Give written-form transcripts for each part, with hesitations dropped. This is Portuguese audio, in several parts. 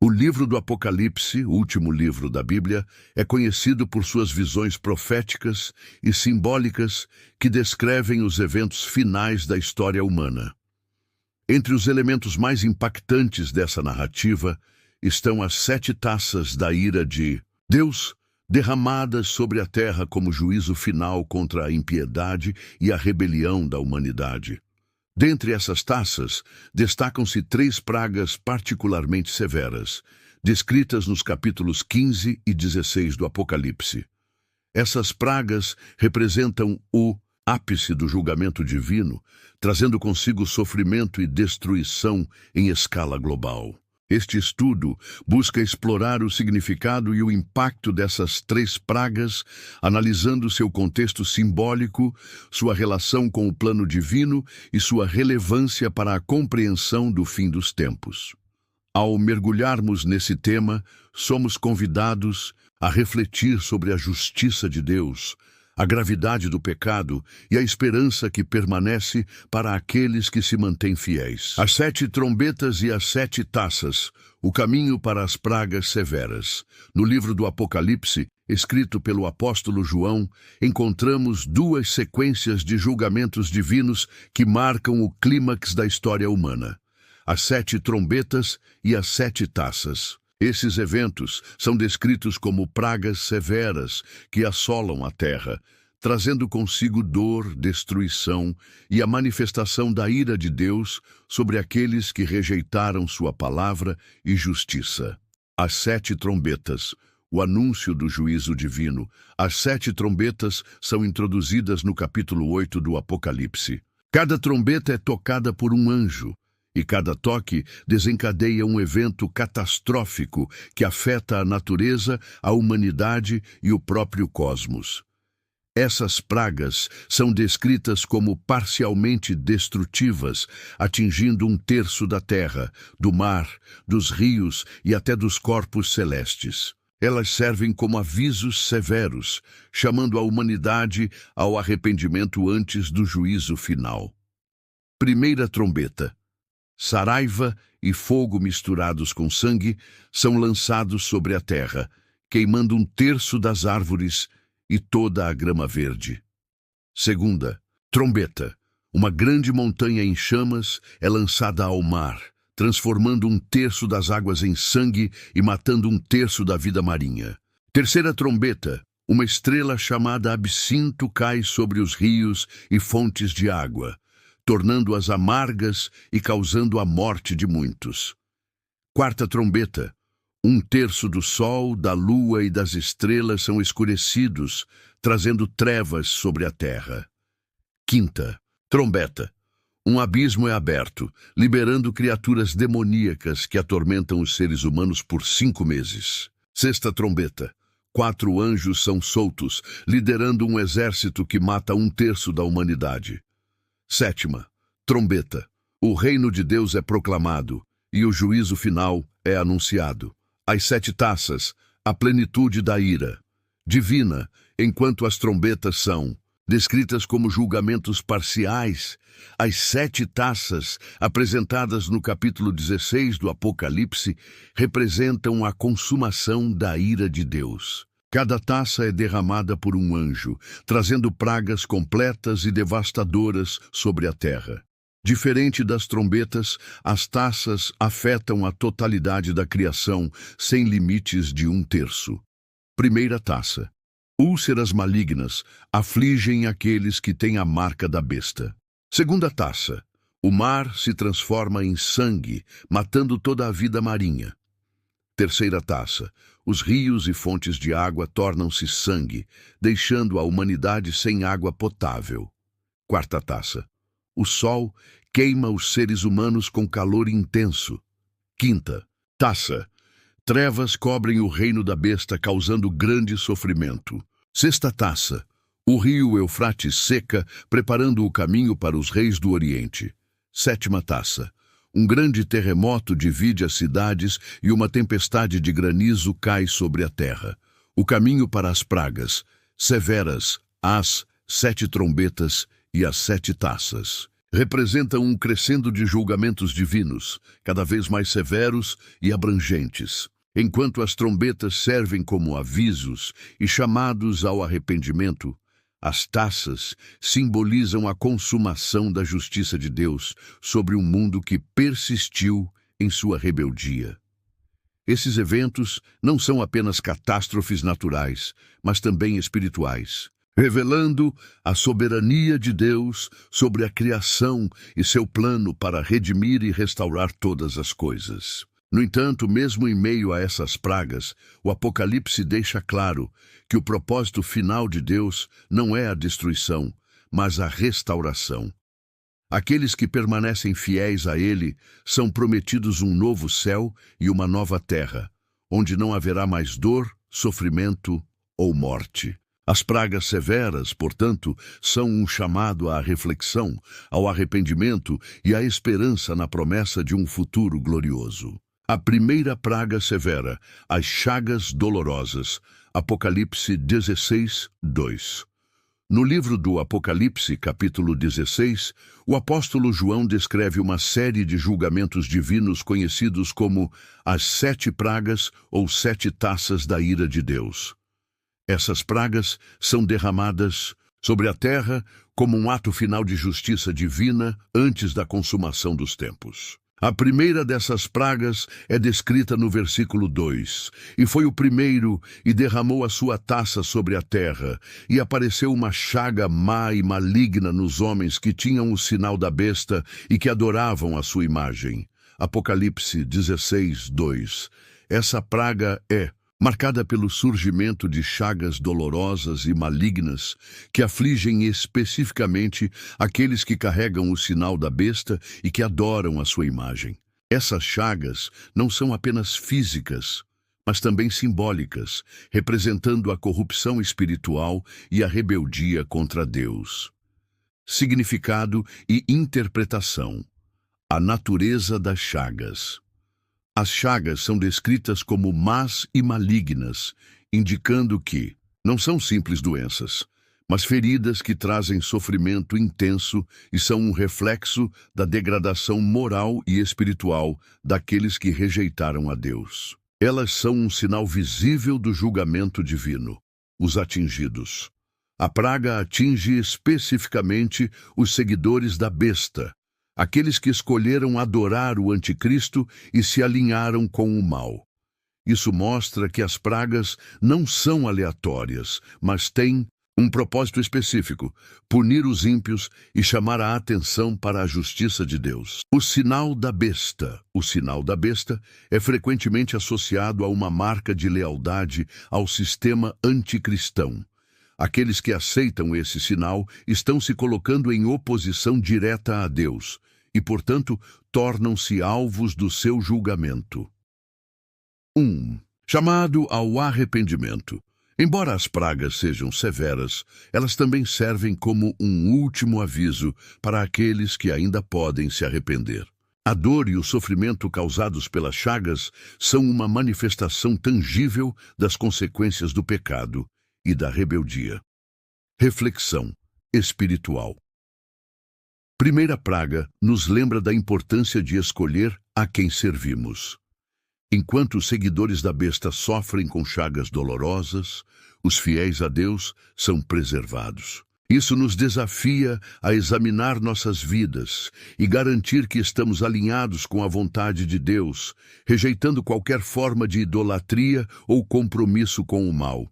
O livro do Apocalipse, o último livro da Bíblia, é conhecido por suas visões proféticas e simbólicas que descrevem os eventos finais da história humana. Entre os elementos mais impactantes dessa narrativa estão as 7 taças da ira de Deus, derramadas sobre a terra como juízo final contra a impiedade e a rebelião da humanidade. Dentre essas taças, destacam-se 3 pragas particularmente severas, descritas nos capítulos 15 e 16 do Apocalipse. Essas pragas representam o ápice do julgamento divino, trazendo consigo sofrimento e destruição em escala global. Este estudo busca explorar o significado e o impacto dessas 3 pragas, analisando seu contexto simbólico, sua relação com o plano divino e sua relevância para a compreensão do fim dos tempos. Ao mergulharmos nesse tema, somos convidados a refletir sobre a justiça de Deus, a gravidade do pecado e a esperança que permanece para aqueles que se mantêm fiéis. As 7 trombetas e as 7 taças, o caminho para as pragas severas. No livro do Apocalipse, escrito pelo apóstolo João, encontramos 2 sequências de julgamentos divinos que marcam o clímax da história humana: as 7 trombetas e as 7 taças. Esses eventos são descritos como pragas severas que assolam a terra, trazendo consigo dor, destruição e a manifestação da ira de Deus sobre aqueles que rejeitaram sua palavra e justiça. As 7 trombetas, o anúncio do juízo divino. As 7 trombetas são introduzidas no capítulo 8 do Apocalipse. Cada trombeta é tocada por um anjo, e cada toque desencadeia um evento catastrófico que afeta a natureza, a humanidade e o próprio cosmos. Essas pragas são descritas como parcialmente destrutivas, atingindo 1/3 da terra, do mar, dos rios e até dos corpos celestes. Elas servem como avisos severos, chamando a humanidade ao arrependimento antes do juízo final. Primeira trombeta. Saraiva e fogo misturados com sangue são lançados sobre a terra, queimando 1/3 das árvores e toda a grama verde. Segunda trombeta. Uma grande montanha em chamas é lançada ao mar, transformando 1/3 das águas em sangue e matando 1/3 da vida marinha. Terceira trombeta. Uma estrela chamada Absinto cai sobre os rios e fontes de água, tornando-as amargas e causando a morte de muitos. Quarta trombeta. 1/3 do sol, da lua e das estrelas são escurecidos, trazendo trevas sobre a terra. Quinta trombeta. Um abismo é aberto, liberando criaturas demoníacas que atormentam os seres humanos por 5 meses. Sexta trombeta. 4 anjos são soltos, liderando um exército que mata 1/3 da humanidade. Sétima trombeta. O reino de Deus é proclamado e o juízo final é anunciado. As 7 taças, a plenitude da ira divina, enquanto as trombetas são descritas como julgamentos parciais. As 7 taças, apresentadas no capítulo 16 do Apocalipse, representam a consumação da ira de Deus. Cada taça é derramada por um anjo, trazendo pragas completas e devastadoras sobre a terra. Diferente das trombetas, as taças afetam a totalidade da criação, sem limites de 1/3. Primeira taça. Úlceras malignas afligem aqueles que têm a marca da besta. Segunda taça. O mar se transforma em sangue, matando toda a vida marinha. Terceira taça. Os rios e fontes de água tornam-se sangue, deixando a humanidade sem água potável. Quarta taça. O sol queima os seres humanos com calor intenso. Quinta taça. Trevas cobrem o reino da besta, causando grande sofrimento. Sexta taça. O rio Eufrates seca, preparando o caminho para os reis do Oriente. Sétima taça. Um grande terremoto divide as cidades e uma tempestade de granizo cai sobre a terra. O caminho para as pragas severas, as 7 trombetas e as 7 taças. representa um crescendo de julgamentos divinos, cada vez mais severos e abrangentes. Enquanto as trombetas servem como avisos e chamados ao arrependimento, as taças simbolizam a consumação da justiça de Deus sobre um mundo que persistiu em sua rebeldia. Esses eventos não são apenas catástrofes naturais, mas também espirituais, revelando a soberania de Deus sobre a criação e seu plano para redimir e restaurar todas as coisas. No entanto, mesmo em meio a essas pragas, o Apocalipse deixa claro que o propósito final de Deus não é a destruição, mas a restauração. Aqueles que permanecem fiéis a Ele são prometidos um novo céu e uma nova terra, onde não haverá mais dor, sofrimento ou morte. As pragas severas, portanto, são um chamado à reflexão, ao arrependimento e à esperança na promessa de um futuro glorioso. A primeira praga severa, as chagas dolorosas, Apocalipse 16, 2. No livro do Apocalipse, capítulo 16, o apóstolo João descreve uma série de julgamentos divinos conhecidos como as 7 pragas ou 7 taças da ira de Deus. Essas pragas são derramadas sobre a terra como um ato final de justiça divina antes da consumação dos tempos. A primeira dessas pragas é descrita no versículo 2. E foi o primeiro, e derramou a sua taça sobre a terra, e apareceu uma chaga má e maligna nos homens que tinham o sinal da besta e que adoravam a sua imagem. Apocalipse 16, 2. Essa praga é marcada pelo surgimento de chagas dolorosas e malignas que afligem especificamente aqueles que carregam o sinal da besta e que adoram a sua imagem. Essas chagas não são apenas físicas, mas também simbólicas, representando a corrupção espiritual e a rebeldia contra Deus. Significado e interpretação. A natureza das chagas. As chagas são descritas como más e malignas, indicando que não são simples doenças, mas feridas que trazem sofrimento intenso e são um reflexo da degradação moral e espiritual daqueles que rejeitaram a Deus. Elas são um sinal visível do julgamento divino, os atingidos. A praga atinge especificamente os seguidores da besta, aqueles que escolheram adorar o anticristo e se alinharam com o mal. Isso mostra que as pragas não são aleatórias, mas têm um propósito específico: punir os ímpios e chamar a atenção para a justiça de Deus. O sinal da besta. O sinal da besta é frequentemente associado a uma marca de lealdade ao sistema anticristão. Aqueles que aceitam esse sinal estão se colocando em oposição direta a Deus e, portanto, tornam-se alvos do seu julgamento. 1. Chamado ao arrependimento. Embora as pragas sejam severas, elas também servem como um último aviso para aqueles que ainda podem se arrepender. A dor e o sofrimento causados pelas chagas são uma manifestação tangível das consequências do pecado e da rebeldia. Reflexão espiritual. Primeira praga nos lembra da importância de escolher a quem servimos. Enquanto os seguidores da besta sofrem com chagas dolorosas, os fiéis a Deus são preservados. Isso nos desafia a examinar nossas vidas e garantir que estamos alinhados com a vontade de Deus, rejeitando qualquer forma de idolatria ou compromisso com o mal.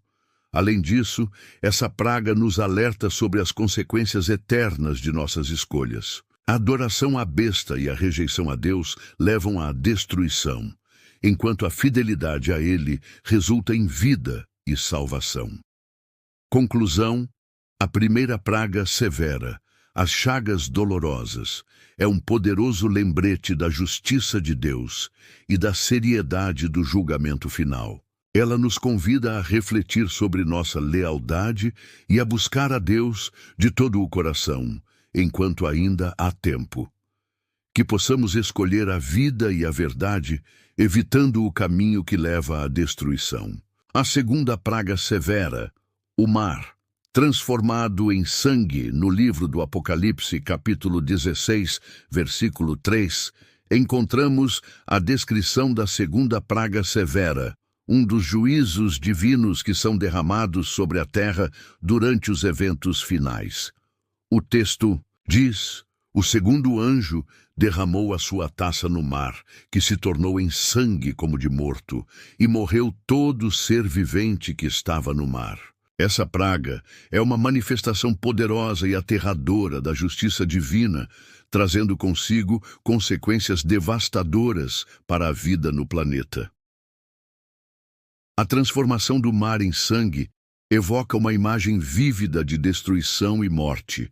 Além disso, essa praga nos alerta sobre as consequências eternas de nossas escolhas. A adoração à besta e a rejeição a Deus levam à destruição, enquanto a fidelidade a Ele resulta em vida e salvação. Conclusão: a primeira praga severa, as chagas dolorosas, é um poderoso lembrete da justiça de Deus e da seriedade do julgamento final. Ela nos convida a refletir sobre nossa lealdade e a buscar a Deus de todo o coração, enquanto ainda há tempo. Que possamos escolher a vida e a verdade, evitando o caminho que leva à destruição. A segunda praga severa, o mar. transformado em sangue no livro do Apocalipse, capítulo 16, versículo 3, encontramos a descrição da segunda praga severa, um dos juízos divinos que são derramados sobre a terra durante os eventos finais. O texto diz: o segundo anjo derramou a sua taça no mar, que se tornou em sangue como de morto, e morreu todo ser vivente que estava no mar. Essa praga é uma manifestação poderosa e aterradora da justiça divina, trazendo consigo consequências devastadoras para a vida no planeta. A transformação do mar em sangue evoca uma imagem vívida de destruição e morte.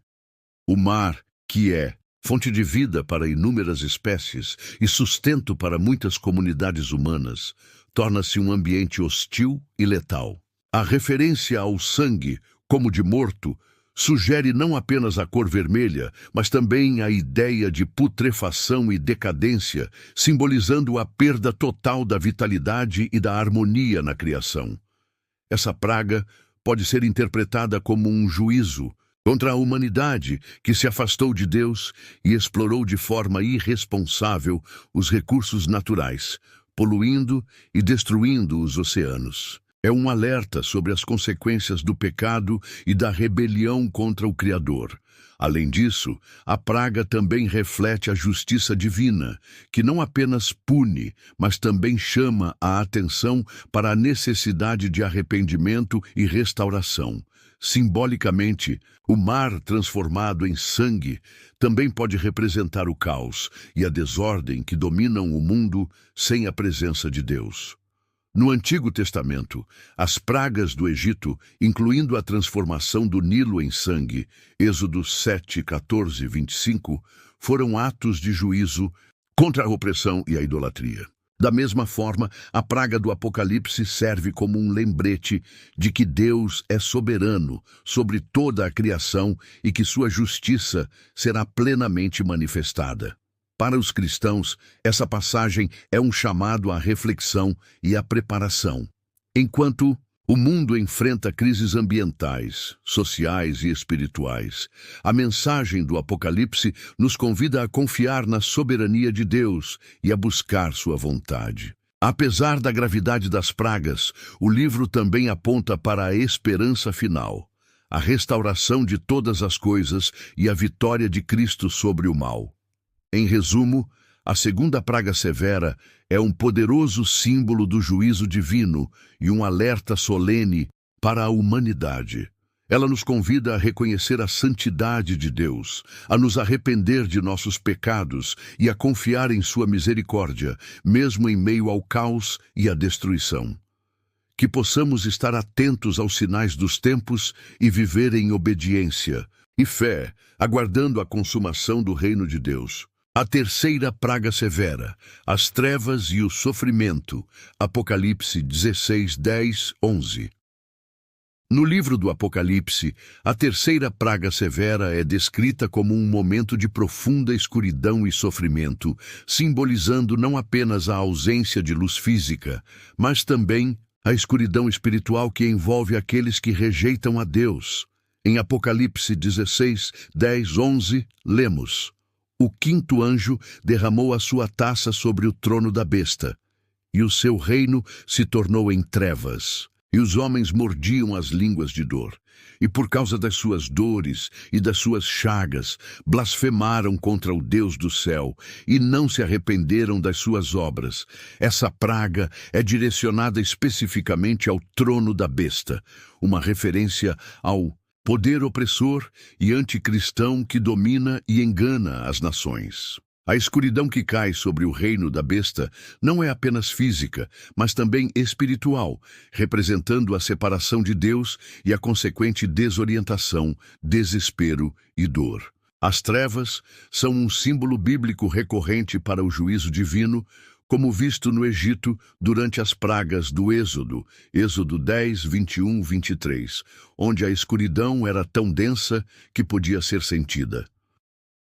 O mar, que é fonte de vida para inúmeras espécies e sustento para muitas comunidades humanas, torna-se um ambiente hostil e letal. A referência ao sangue, como de morto, sugere não apenas a cor vermelha, mas também a ideia de putrefação e decadência, simbolizando a perda total da vitalidade e da harmonia na criação. Essa praga pode ser interpretada como um juízo contra a humanidade que se afastou de Deus e explorou de forma irresponsável os recursos naturais, poluindo e destruindo os oceanos. É um alerta sobre as consequências do pecado e da rebelião contra o Criador. Além disso, a praga também reflete a justiça divina, que não apenas pune, mas também chama a atenção para a necessidade de arrependimento e restauração. Simbolicamente, o mar transformado em sangue também pode representar o caos e a desordem que dominam o mundo sem a presença de Deus. No Antigo Testamento, as pragas do Egito, incluindo a transformação do Nilo em sangue, Êxodo 7, 14 e 25, foram atos de juízo contra a opressão e a idolatria. Da mesma forma, a praga do Apocalipse serve como um lembrete de que Deus é soberano sobre toda a criação e que sua justiça será plenamente manifestada. Para os cristãos, essa passagem é um chamado à reflexão e à preparação. Enquanto o mundo enfrenta crises ambientais, sociais e espirituais, a mensagem do Apocalipse nos convida a confiar na soberania de Deus e a buscar sua vontade. Apesar da gravidade das pragas, o livro também aponta para a esperança final, a restauração de todas as coisas e a vitória de Cristo sobre o mal. Em resumo, a segunda praga severa é um poderoso símbolo do juízo divino e um alerta solene para a humanidade. Ela nos convida a reconhecer a santidade de Deus, a nos arrepender de nossos pecados e a confiar em sua misericórdia, mesmo em meio ao caos e à destruição. Que possamos estar atentos aos sinais dos tempos e viver em obediência e fé, aguardando a consumação do reino de Deus. A terceira praga severa, as trevas e o sofrimento, Apocalipse 16, 10, 11. No livro do Apocalipse, a terceira praga severa é descrita como um momento de profunda escuridão e sofrimento, simbolizando não apenas a ausência de luz física, mas também a escuridão espiritual que envolve aqueles que rejeitam a Deus. Em Apocalipse 16, 10, 11, lemos: o quinto anjo derramou a sua taça sobre o trono da besta, e o seu reino se tornou em trevas, e os homens mordiam as línguas de dor. E por causa das suas dores e das suas chagas, blasfemaram contra o Deus do céu, e não se arrependeram das suas obras. Essa praga é direcionada especificamente ao trono da besta, uma referência ao poder opressor e anticristão que domina e engana as nações. A escuridão que cai sobre o reino da besta não é apenas física, mas também espiritual, representando a separação de Deus e a consequente desorientação, desespero e dor. As trevas são um símbolo bíblico recorrente para o juízo divino, como visto no Egito durante as pragas do Êxodo, Êxodo 10, 21, 23, onde a escuridão era tão densa que podia ser sentida.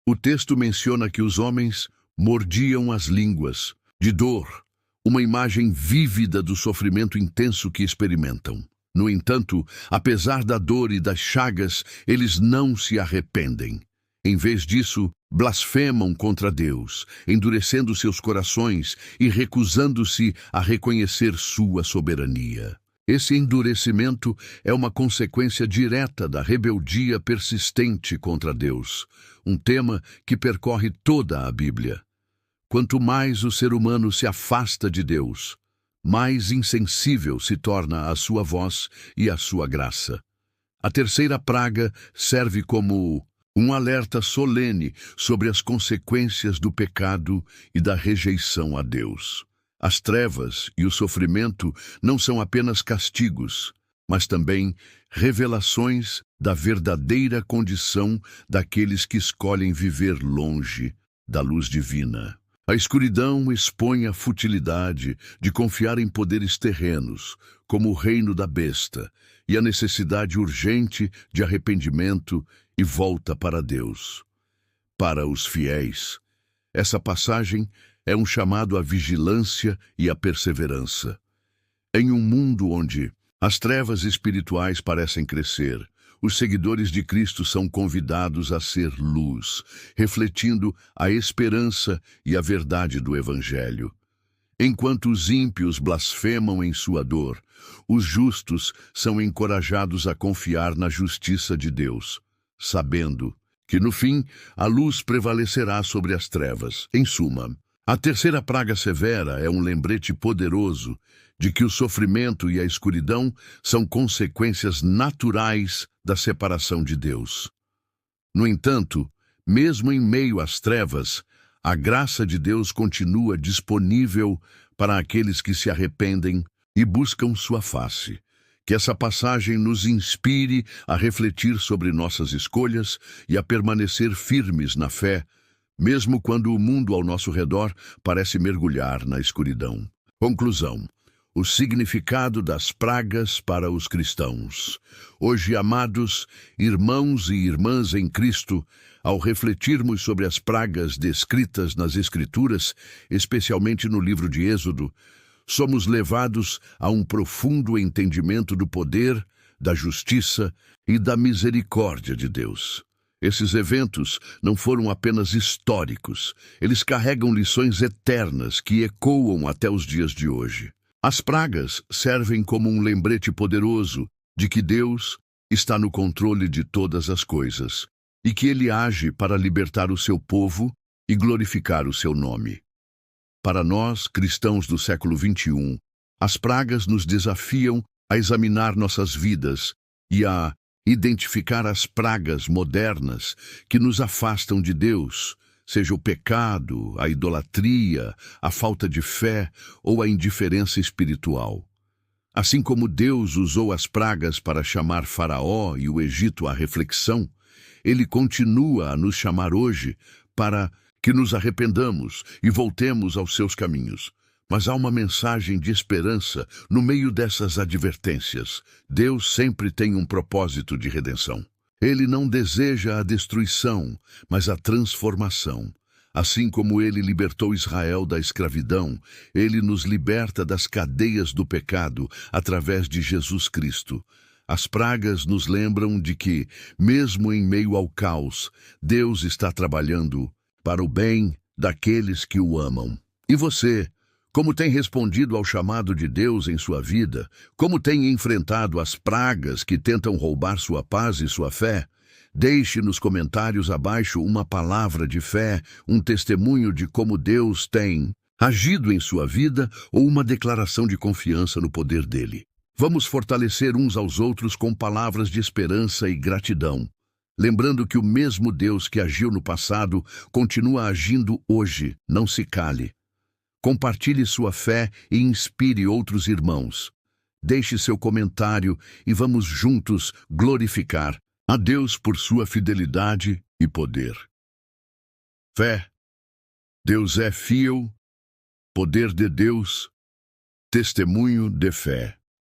O texto menciona que os homens mordiam as línguas, de dor, uma imagem vívida do sofrimento intenso que experimentam. No entanto, apesar da dor e das chagas, eles não se arrependem. Em vez disso, blasfemam contra Deus, endurecendo seus corações e recusando-se a reconhecer sua soberania. Esse endurecimento é uma consequência direta da rebeldia persistente contra Deus, um tema que percorre toda a Bíblia. Quanto mais o ser humano se afasta de Deus, mais insensível se torna a sua voz e a sua graça. A terceira praga serve como um alerta solene sobre as consequências do pecado e da rejeição a Deus. As trevas e o sofrimento não são apenas castigos, mas também revelações da verdadeira condição daqueles que escolhem viver longe da luz divina. A escuridão expõe a futilidade de confiar em poderes terrenos, como o reino da besta, e a necessidade urgente de arrependimento e volta para Deus. Para os fiéis, essa passagem é um chamado à vigilância e à perseverança. Em um mundo onde as trevas espirituais parecem crescer, os seguidores de Cristo são convidados a ser luz, refletindo a esperança e a verdade do Evangelho. Enquanto os ímpios blasfemam em sua dor, os justos são encorajados a confiar na justiça de Deus, sabendo que, no fim, a luz prevalecerá sobre as trevas. Em suma, a terceira praga severa é um lembrete poderoso de que o sofrimento e a escuridão são consequências naturais da separação de Deus. No entanto, mesmo em meio às trevas, a graça de Deus continua disponível para aqueles que se arrependem e buscam sua face. Que essa passagem nos inspire a refletir sobre nossas escolhas e a permanecer firmes na fé, mesmo quando o mundo ao nosso redor parece mergulhar na escuridão. Conclusão. O significado das pragas para os cristãos. Hoje, amados irmãos e irmãs em Cristo, ao refletirmos sobre as pragas descritas nas Escrituras, especialmente no livro de Êxodo, somos levados a um profundo entendimento do poder, da justiça e da misericórdia de Deus. Esses eventos não foram apenas históricos, eles carregam lições eternas que ecoam até os dias de hoje. As pragas servem como um lembrete poderoso de que Deus está no controle de todas as coisas e que Ele age para libertar o seu povo e glorificar o seu nome. Para nós, cristãos do século XXI, as pragas nos desafiam a examinar nossas vidas e a identificar as pragas modernas que nos afastam de Deus, seja o pecado, a idolatria, a falta de fé ou a indiferença espiritual. Assim como Deus usou as pragas para chamar Faraó e o Egito à reflexão, Ele continua a nos chamar hoje para que nos arrependamos e voltemos aos seus caminhos. Mas há uma mensagem de esperança no meio dessas advertências. Deus sempre tem um propósito de redenção. Ele não deseja a destruição, mas a transformação. Assim como Ele libertou Israel da escravidão, Ele nos liberta das cadeias do pecado através de Jesus Cristo. As pragas nos lembram de que, mesmo em meio ao caos, Deus está trabalhando para o bem daqueles que o amam. E você, como tem respondido ao chamado de Deus em sua vida? Como tem enfrentado as pragas que tentam roubar sua paz e sua fé? Deixe nos comentários abaixo uma palavra de fé, um testemunho de como Deus tem agido em sua vida ou uma declaração de confiança no poder dele. Vamos fortalecer uns aos outros com palavras de esperança e gratidão, lembrando que o mesmo Deus que agiu no passado continua agindo hoje. Não se cale. Compartilhe sua fé e inspire outros irmãos. Deixe seu comentário e vamos juntos glorificar a Deus por sua fidelidade e poder. Fé. Deus é fiel. Poder de Deus. Testemunho de fé.